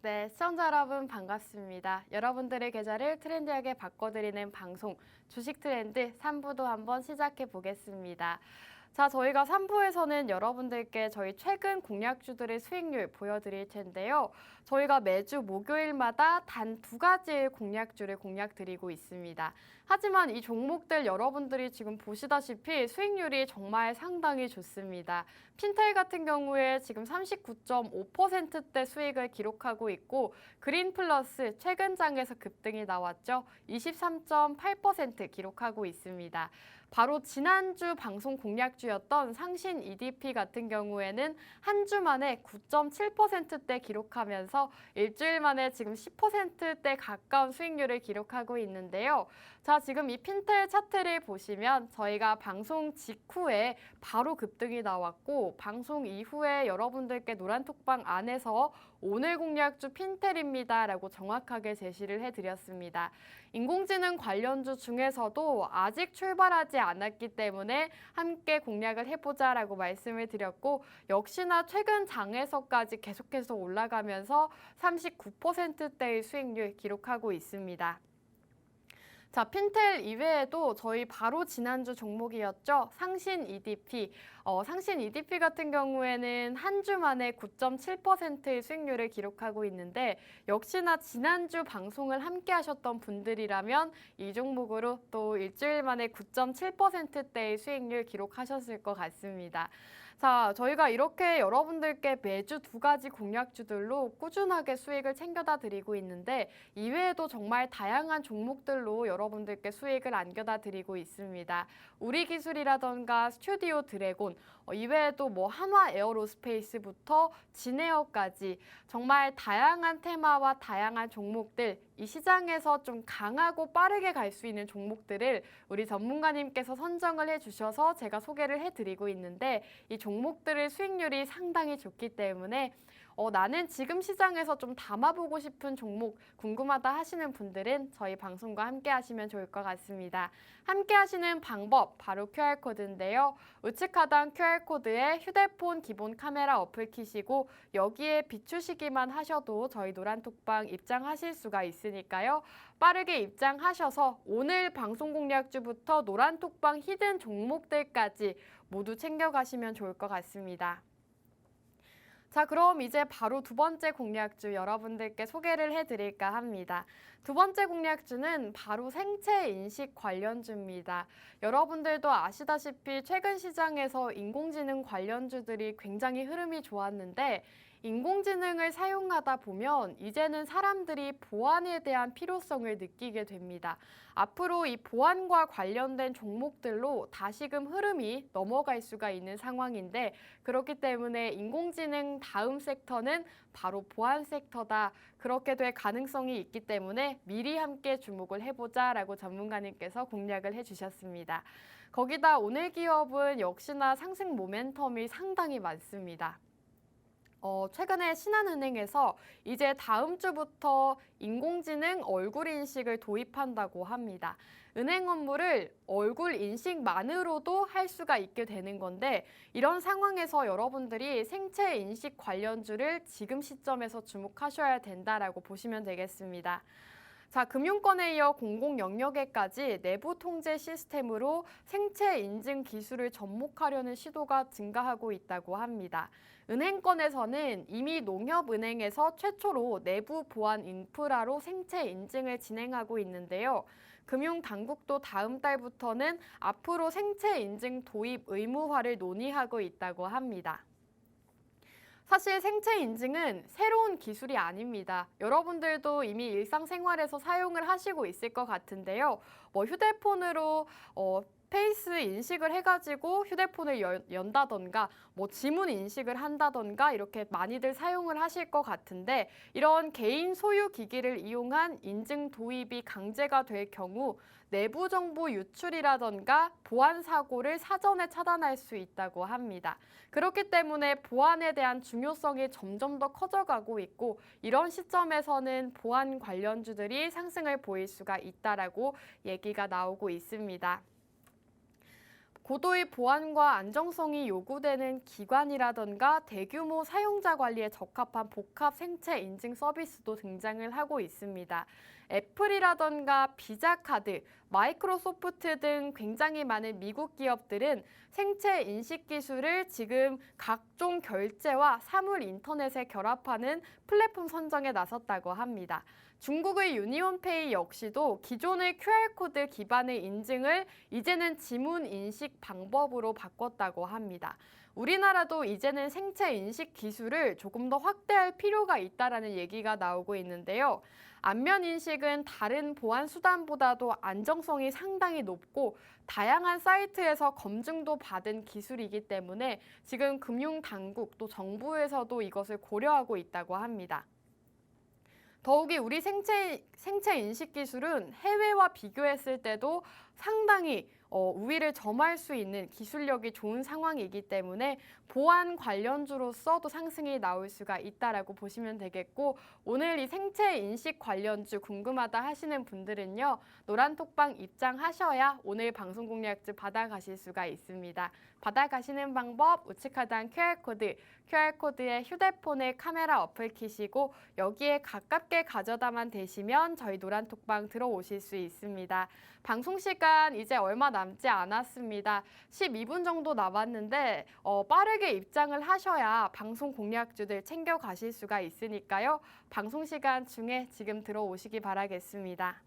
Speaker 1: 네, 시청자 여러분 반갑습니다. 여러분들의 계좌를 트렌디하게 바꿔드리는 방송 주식 트렌드 3부도 한번 시작해 보겠습니다. 자, 저희가 3부에서는 여러분들께 저희 최근 공략주들의 수익률 보여드릴 텐데요. 저희가 매주 목요일마다 단 2가지의 공략주를 공략드리고 있습니다. 하지만 이 종목들 여러분들이 지금 보시다시피 수익률이 정말 상당히 좋습니다. 핀텔 같은 경우에 지금 39.5%대 수익을 기록하고 있고, 그린플러스 최근 장에서 급등이 나왔죠. 23.8% 기록하고 있습니다. 바로 지난주 방송 공략주였던 상신 EDP 같은 경우에는 한 주 만에 9.7%대 기록하면서 일주일 만에 지금 10%대 가까운 수익률을 기록하고 있는데요. 자, 지금 이 핀텔 차트를 보시면 저희가 방송 직후에 바로 급등이 나왔고, 방송 이후에 여러분들께 노란톡방 안에서 오늘 공략주 핀텔입니다 라고 정확하게 제시를 해드렸습니다. 인공지능 관련주 중에서도 아직 출발하지 않았기 때문에 함께 공략을 해보자라고 말씀을 드렸고, 역시나 최근 장에서까지 계속해서 올라가면서 39%대의 수익률 기록하고 있습니다. 자, 핀텔 이외에도 저희 바로 지난주 종목이었죠. 상신 EDP. 상신 EDP 같은 경우에는 한 주 만에 9.7%의 수익률을 기록하고 있는데, 역시나 지난주 방송을 함께 하셨던 분들이라면 이 종목으로 또 일주일 만에 9.7%대의 수익률 기록하셨을 것 같습니다. 자, 저희가 이렇게 여러분들께 매주 2가지 공략주들로 꾸준하게 수익을 챙겨다 드리고 있는데, 이외에도 정말 다양한 종목들로 여러분들께 수익을 안겨다 드리고 있습니다. 우리 기술이라던가 스튜디오 드래곤, 이외에도 뭐 한화 에어로스페이스부터 진에어까지 정말 다양한 테마와 다양한 종목들, 이 시장에서 좀 강하고 빠르게 갈 수 있는 종목들을 우리 전문가님께서 선정을 해주셔서 제가 소개를 해드리고 있는데, 이 종목들의 수익률이 상당히 좋기 때문에 나는 지금 시장에서 좀 담아보고 싶은 종목 궁금하다 하시는 분들은 저희 방송과 함께 하시면 좋을 것 같습니다. 함께 하시는 방법 바로 QR코드인데요. 우측 하단 QR코드에 휴대폰 기본 카메라 어플 키시고 여기에 비추시기만 하셔도 저희 노란톡방 입장하실 수가 있으니까요. 빠르게 입장하셔서 오늘 방송 공략주부터 노란톡방 히든 종목들까지 모두 챙겨가시면 좋을 것 같습니다. 자, 그럼 이제 바로 두 번째 공략주 여러분들께 소개를 해드릴까 합니다. 두 번째 공략주는 바로 생체인식 관련주입니다. 여러분들도 아시다시피 최근 시장에서 인공지능 관련주들이 굉장히 흐름이 좋았는데, 인공지능을 사용하다 보면 이제는 사람들이 보안에 대한 필요성을 느끼게 됩니다. 앞으로 이 보안과 관련된 종목들로 다시금 흐름이 넘어갈 수가 있는 상황인데, 그렇기 때문에 인공지능 다음 섹터는 바로 보안 섹터다. 그렇게 될 가능성이 있기 때문에 미리 함께 주목을 해보자라고 전문가님께서 공략을 해주셨습니다. 거기다 오늘 기업은 역시나 상승 모멘텀이 상당히 많습니다. 최근에 신한은행에서 이제 다음 주부터 인공지능 얼굴 인식을 도입한다고 합니다. 은행 업무를 얼굴 인식만으로도 할 수가 있게 되는 건데, 이런 상황에서 여러분들이 생체 인식 관련주를 지금 시점에서 주목하셔야 된다라고 보시면 되겠습니다. 자, 금융권에 이어 공공 영역에까지 내부 통제 시스템으로 생체 인증 기술을 접목하려는 시도가 증가하고 있다고 합니다. 은행권에서는 이미 농협은행에서 최초로 내부 보안 인프라로 생체 인증을 진행하고 있는데요. 금융당국도 다음 달부터는 앞으로 생체 인증 도입 의무화를 논의하고 있다고 합니다. 사실 생체 인증은 새로운 기술이 아닙니다. 여러분들도 이미 일상생활에서 사용을 하시고 있을 것 같은데요. 휴대폰으로 페이스 인식을 해가지고 휴대폰을 연다던가 지문 인식을 한다던가 이렇게 많이들 사용을 하실 것 같은데, 이런 개인 소유 기기를 이용한 인증 도입이 강제가 될 경우 내부 정보 유출이라던가 보안 사고를 사전에 차단할 수 있다고 합니다. 그렇기 때문에 보안에 대한 중요성이 점점 더 커져가고 있고, 이런 시점에서는 보안 관련주들이 상승을 보일 수가 있다라고 얘기가 나오고 있습니다. 고도의 보안과 안정성이 요구되는 기관이라던가 대규모 사용자 관리에 적합한 복합 생체 인증 서비스도 등장을 하고 있습니다. 애플이라던가 비자카드, 마이크로소프트 등 굉장히 많은 미국 기업들은 생체 인식 기술을 지금 각종 결제와 사물 인터넷에 결합하는 플랫폼 선정에 나섰다고 합니다. 중국의 유니온페이 역시도 기존의 QR코드 기반의 인증을 이제는 지문 인식 방법으로 바꿨다고 합니다. 우리나라도 이제는 생체 인식 기술을 조금 더 확대할 필요가 있다라는 얘기가 나오고 있는데요. 안면 인식은 다른 보안 수단보다도 안정성이 상당히 높고 다양한 사이트에서 검증도 받은 기술이기 때문에 지금 금융당국 또 정부에서도 이것을 고려하고 있다고 합니다. 더욱이 우리 생체 인식 기술은 해외와 비교했을 때도 상당히 우위를 점할 수 있는 기술력이 좋은 상황이기 때문에 보안 관련주로서도 상승이 나올 수가 있다라고 보시면 되겠고, 오늘 이 생체 인식 관련주 궁금하다 하시는 분들은요, 노란톡방 입장하셔야 오늘 방송 공략주 받아가실 수가 있습니다. 받아가시는 방법 우측 하단 QR코드에 휴대폰에 카메라 어플 키시고 여기에 가깝게 가져다만 대시면 저희 노란톡방 들어오실 수 있습니다. 방송 시간 이제 얼마 남지 않았습니다. 12분 정도 남았는데 빠르게 입장을 하셔야 방송 공략주들 챙겨가실 수가 있으니까요. 방송 시간 중에 지금 들어오시기 바라겠습니다.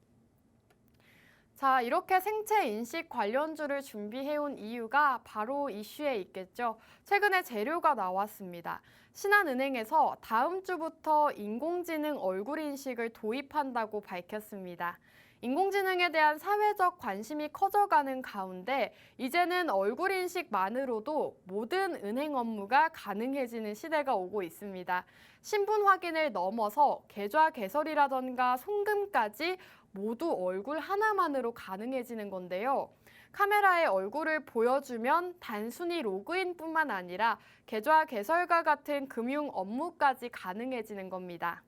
Speaker 1: 자, 이렇게 생체 인식 관련주를 준비해온 이유가 바로 이슈에 있겠죠. 최근에 재료가 나왔습니다. 신한은행에서 다음 주부터 인공지능 얼굴 인식을 도입한다고 밝혔습니다. 인공지능에 대한 사회적 관심이 커져가는 가운데 이제는 얼굴 인식만으로도 모든 은행 업무가 가능해지는 시대가 오고 있습니다. 신분 확인을 넘어서 계좌 개설이라던가 송금까지 모두 얼굴 하나만으로 가능해지는 건데요. 카메라에 얼굴을 보여주면 단순히 로그인뿐만 아니라 계좌 개설과 같은 금융 업무까지 가능해지는 겁니다.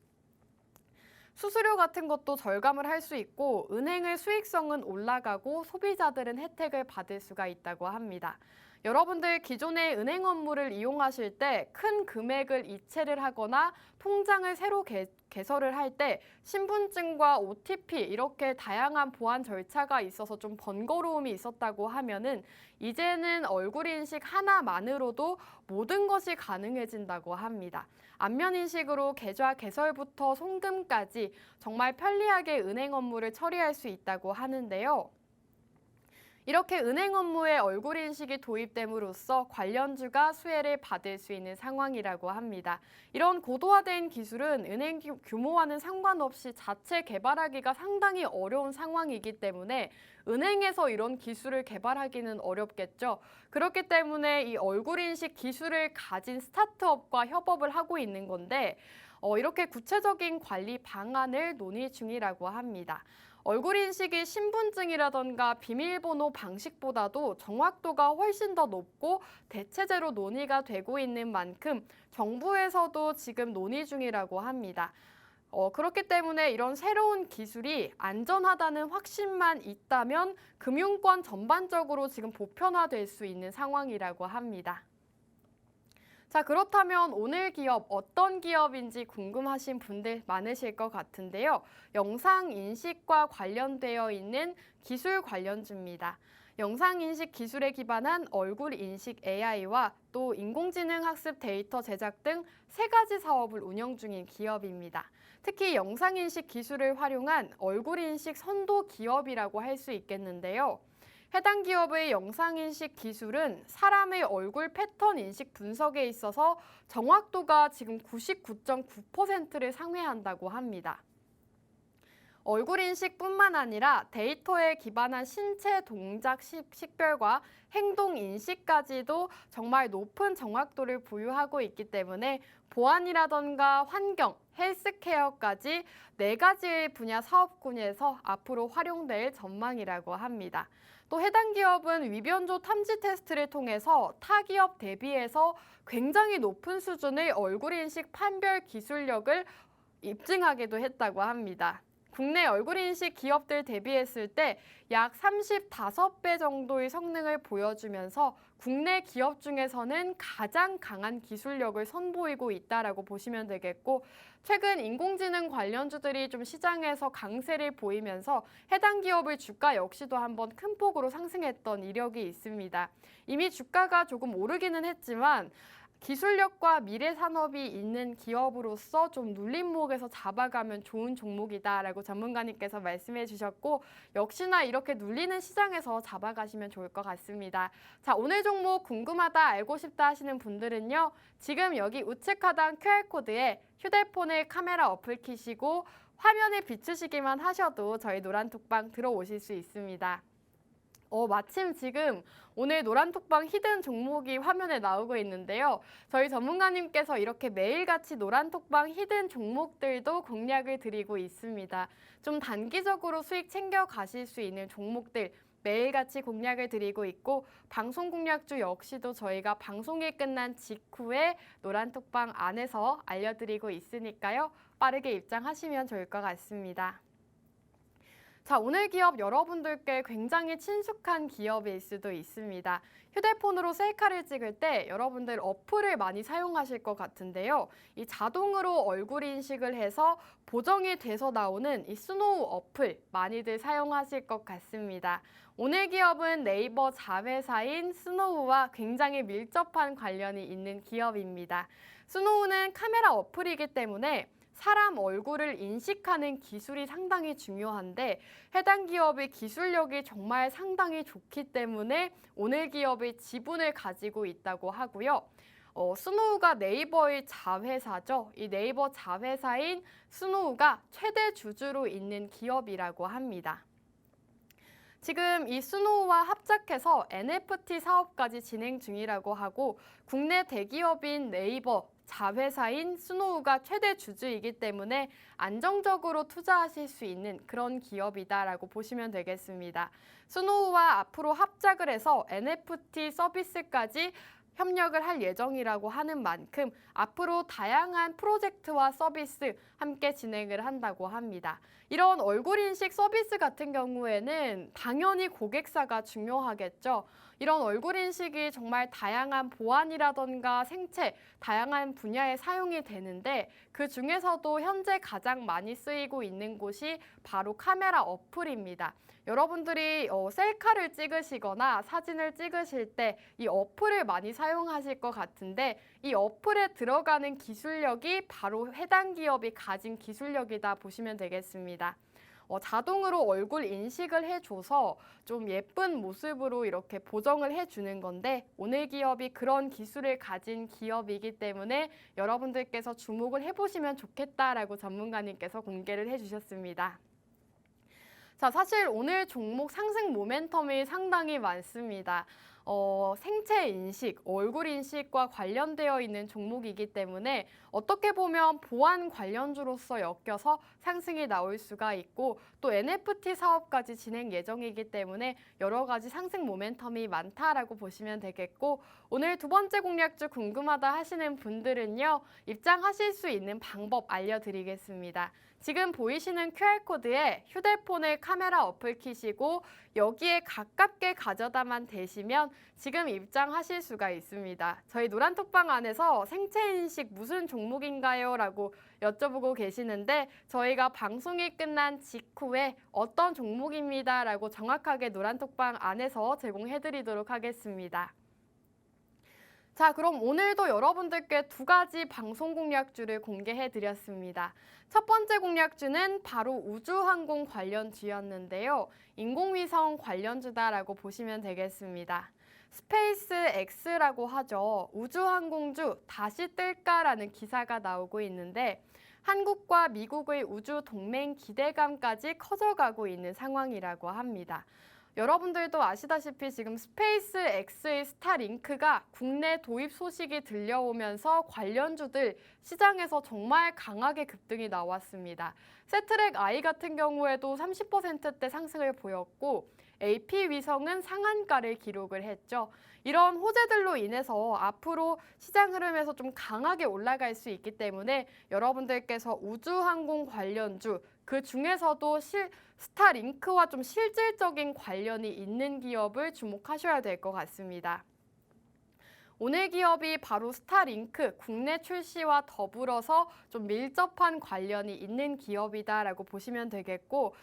Speaker 1: 수수료 같은 것도 절감을 할 수 있고 은행의 수익성은 올라가고 소비자들은 혜택을 받을 수가 있다고 합니다. 여러분들 기존의 은행 업무를 이용하실 때 큰 금액을 이체를 하거나 통장을 새로 개설을 할 때 신분증과 OTP 이렇게 다양한 보안 절차가 있어서 좀 번거로움이 있었다고 하면은 이제는 얼굴 인식 하나만으로도 모든 것이 가능해진다고 합니다. 안면 인식으로 계좌 개설부터 송금까지 정말 편리하게 은행 업무를 처리할 수 있다고 하는데요. 이렇게 은행 업무에 얼굴 인식이 도입됨으로써 관련주가 수혜를 받을 수 있는 상황이라고 합니다. 이런 고도화된 기술은 은행 규모와는 상관없이 자체 개발하기가 상당히 어려운 상황이기 때문에 은행에서 이런 기술을 개발하기는 어렵겠죠. 그렇기 때문에 이 얼굴 인식 기술을 가진 스타트업과 협업을 하고 있는 건데 이렇게 구체적인 관리 방안을 논의 중이라고 합니다. 얼굴 인식이 신분증이라던가 비밀번호 방식보다도 정확도가 훨씬 더 높고 대체제로 논의가 되고 있는 만큼 정부에서도 지금 논의 중이라고 합니다. 그렇기 때문에 이런 새로운 기술이 안전하다는 확신만 있다면 금융권 전반적으로 지금 보편화될 수 있는 상황이라고 합니다. 자, 그렇다면 오늘 기업 어떤 기업인지 궁금하신 분들 많으실 것 같은데요. 영상 인식과 관련되어 있는 기술 관련주입니다. 영상 인식 기술에 기반한 얼굴 인식 AI와 또 인공지능 학습 데이터 제작 등 세 가지 사업을 운영 중인 기업입니다. 특히 영상 인식 기술을 활용한 얼굴 인식 선도 기업이라고 할 수 있겠는데요. 해당 기업의 영상인식 기술은 사람의 얼굴 패턴 인식 분석에 있어서 정확도가 지금 99.9%를 상회한다고 합니다. 얼굴 인식뿐만 아니라 데이터에 기반한 신체 동작 식별과 행동 인식까지도 정말 높은 정확도를 보유하고 있기 때문에 보안이라던가 환경, 헬스케어까지 4가지의 분야 사업군에서 앞으로 활용될 전망이라고 합니다. 또 해당 기업은 위변조 탐지 테스트를 통해서 타 기업 대비해서 굉장히 높은 수준의 얼굴 인식 판별 기술력을 입증하기도 했다고 합니다. 국내 얼굴 인식 기업들 대비했을 때 약 35배 정도의 성능을 보여주면서 국내 기업 중에서는 가장 강한 기술력을 선보이고 있다라고 보시면 되겠고, 최근 인공지능 관련주들이 좀 시장에서 강세를 보이면서 해당 기업의 주가 역시도 한번 큰 폭으로 상승했던 이력이 있습니다. 이미 주가가 조금 오르기는 했지만 기술력과 미래 산업이 있는 기업으로서 좀 눌림목에서 잡아가면 좋은 종목이다라고 전문가님께서 말씀해 주셨고, 역시나 이렇게 눌리는 시장에서 잡아가시면 좋을 것 같습니다. 자, 오늘 종목 궁금하다, 알고 싶다 하시는 분들은요, 지금 여기 우측 하단 QR코드에 휴대폰을 카메라 어플 키시고 화면에 비추시기만 하셔도 저희 노란톡방 들어오실 수 있습니다. 마침 지금 오늘 노란톡방 히든 종목이 화면에 나오고 있는데요. 저희 전문가님께서 이렇게 매일같이 노란톡방 히든 종목들도 공략을 드리고 있습니다. 좀 단기적으로 수익 챙겨 가실 수 있는 종목들 매일같이 공략을 드리고 있고, 방송 공략주 역시도 저희가 방송이 끝난 직후에 노란톡방 안에서 알려드리고 있으니까요. 빠르게 입장하시면 좋을 것 같습니다. 자, 오늘 기업 여러분들께 굉장히 친숙한 기업일 수도 있습니다. 휴대폰으로 셀카를 찍을 때 여러분들 어플을 많이 사용하실 것 같은데요. 이 자동으로 얼굴 인식을 해서 보정이 돼서 나오는 이 스노우 어플 많이들 사용하실 것 같습니다. 오늘 기업은 네이버 자회사인 스노우와 굉장히 밀접한 관련이 있는 기업입니다. 스노우는 카메라 어플이기 때문에 사람 얼굴을 인식하는 기술이 상당히 중요한데 해당 기업의 기술력이 정말 상당히 좋기 때문에 오늘 기업의 지분을 가지고 있다고 하고요. 스노우가 네이버의 자회사죠. 이 네이버 자회사인 스노우가 최대 주주로 있는 기업이라고 합니다. 지금 이 스노우와 합작해서 NFT 사업까지 진행 중이라고 하고 국내 대기업인 네이버 자회사인 스노우가 최대 주주이기 때문에 안정적으로 투자하실 수 있는 그런 기업이다라고 보시면 되겠습니다. 스노우와 앞으로 합작을 해서 NFT 서비스까지 협력을 할 예정이라고 하는 만큼 앞으로 다양한 프로젝트와 서비스 함께 진행을 한다고 합니다. 이런 얼굴 인식 서비스 같은 경우에는 당연히 고객사가 중요하겠죠. 이런 얼굴 인식이 정말 다양한 보안이라던가 생체, 다양한 분야에 사용이 되는데 그 중에서도 현재 가장 많이 쓰이고 있는 곳이 바로 카메라 어플입니다. 여러분들이 셀카를 찍으시거나 사진을 찍으실 때 이 어플을 많이 사용하실 것 같은데 이 어플에 들어가는 기술력이 바로 해당 기업이 가진 기술력이다 보시면 되겠습니다. 자동으로 얼굴 인식을 해줘서 좀 예쁜 모습으로 이렇게 보정을 해주는 건데 오늘 기업이 그런 기술을 가진 기업이기 때문에 여러분들께서 주목을 해보시면 좋겠다라고 전문가님께서 공개를 해주셨습니다. 자, 사실 오늘 종목 상승 모멘텀이 상당히 많습니다. 생체 인식, 얼굴 인식과 관련되어 있는 종목이기 때문에 어떻게 보면 보안 관련주로서 엮여서 상승이 나올 수가 있고 또 NFT 사업까지 진행 예정이기 때문에 여러 가지 상승 모멘텀이 많다라고 보시면 되겠고 오늘 두 번째 공략주 궁금하다 하시는 분들은요. 입장하실 수 있는 방법 알려드리겠습니다. 지금 보이시는 QR코드에 휴대폰을 카메라 어플 키시고 여기에 가깝게 가져다만 대시면 지금 입장하실 수가 있습니다. 저희 노란톡방 안에서 생체인식 무슨 종목인가요? 라고 여쭤보고 계시는데 저희가 방송이 끝난 직후에 어떤 종목입니다. 라고 정확하게 노란톡방 안에서 제공해드리도록 하겠습니다. 자, 그럼 오늘도 여러분들께 두 가지 방송 공략주를 공개해드렸습니다. 첫 번째 공략주는 바로 우주항공 관련주였는데요. 인공위성 관련주다라고 보시면 되겠습니다. 스페이스 X라고 하죠. 우주항공주 다시 뜰까라는 기사가 나오고 있는데 한국과 미국의 우주 동맹 기대감까지 커져가고 있는 상황이라고 합니다. 여러분들도 아시다시피 지금 스페이스 X의 스타링크가 국내 도입 소식이 들려오면서 관련주들 시장에서 정말 강하게 급등이 나왔습니다. 세트랙 I 같은 경우에도 30%대 상승을 보였고 AP 위성은 상한가를 기록을 했죠. 이런 호재들로 인해서 앞으로 시장 흐름에서 좀 강하게 올라갈 수 있기 때문에 여러분들께서 우주항공 관련주 그 중에서도 스타링크와 좀 실질적인 관련이 있는 기업을 주목하셔야 될 것 같습니다. 오늘 기업이 바로 스타링크 국내 출시와 더불어서 좀 밀접한 관련이 있는 기업이다라고 보시면 되겠고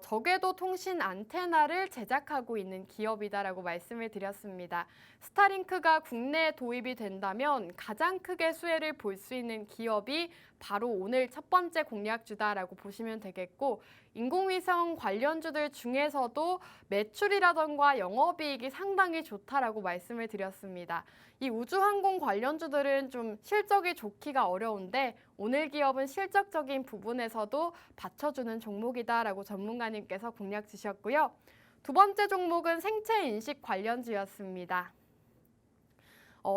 Speaker 1: 적외도 통신 안테나를 제작하고 있는 기업이다라고 말씀을 드렸습니다. 스타링크가 국내에 도입이 된다면 가장 크게 수혜를 볼 수 있는 기업이 바로 오늘 첫 번째 공략주다라고 보시면 되겠고 인공위성 관련주들 중에서도 매출이라던가 영업이익이 상당히 좋다라고 말씀을 드렸습니다. 이 우주항공 관련주들은 좀 실적이 좋기가 어려운데 오늘 기업은 실적적인 부분에서도 받쳐주는 종목이다라고 전문가님께서 공략 주셨고요. 두 번째 종목은 생체인식 관련주였습니다.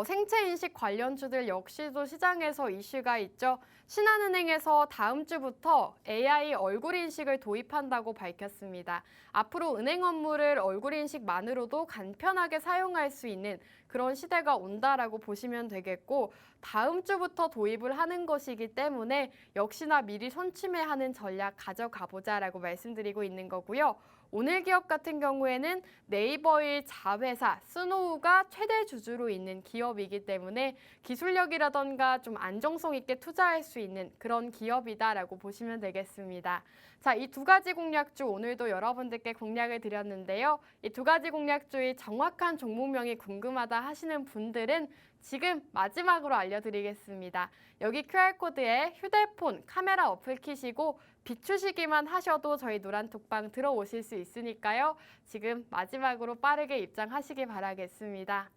Speaker 1: 생체인식 관련주들 역시도 시장에서 이슈가 있죠. 신한은행에서 다음 주부터 AI 얼굴 인식을 도입한다고 밝혔습니다. 앞으로 은행 업무를 얼굴 인식만으로도 간편하게 사용할 수 있는 그런 시대가 온다라고 보시면 되겠고 다음 주부터 도입을 하는 것이기 때문에 역시나 미리 손치매하는 전략 가져가 보자라고 말씀드리고 있는 거고요. 오늘 기업 같은 경우에는 네이버의 자회사 스노우가 최대 주주로 있는 기업이기 때문에 기술력이라던가 좀 안정성 있게 투자할 수 있는 그런 기업이다라고 보시면 되겠습니다. 자, 이 두 가지 공략주 오늘도 여러분들께 공략을 드렸는데요. 이 두 가지 공략주의 정확한 종목명이 궁금하다 하시는 분들은 지금 마지막으로 알려드리겠습니다. 여기 QR코드에 휴대폰 카메라 어플 키시고 비추시기만 하셔도 저희 노란톡방 들어오실 수 있으니까요. 지금 마지막으로 빠르게 입장하시기 바라겠습니다.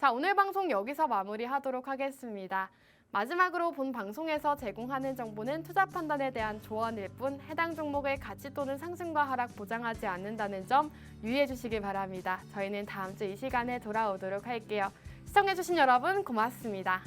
Speaker 1: 자, 오늘 방송 여기서 마무리하도록 하겠습니다. 마지막으로 본 방송에서 제공하는 정보는 투자 판단에 대한 조언일 뿐 해당 종목의 가치 또는 상승과 하락 보장하지 않는다는 점 유의해 주시기 바랍니다. 저희는 다음 주 이 시간에 돌아오도록 할게요. 시청해주신 여러분 고맙습니다.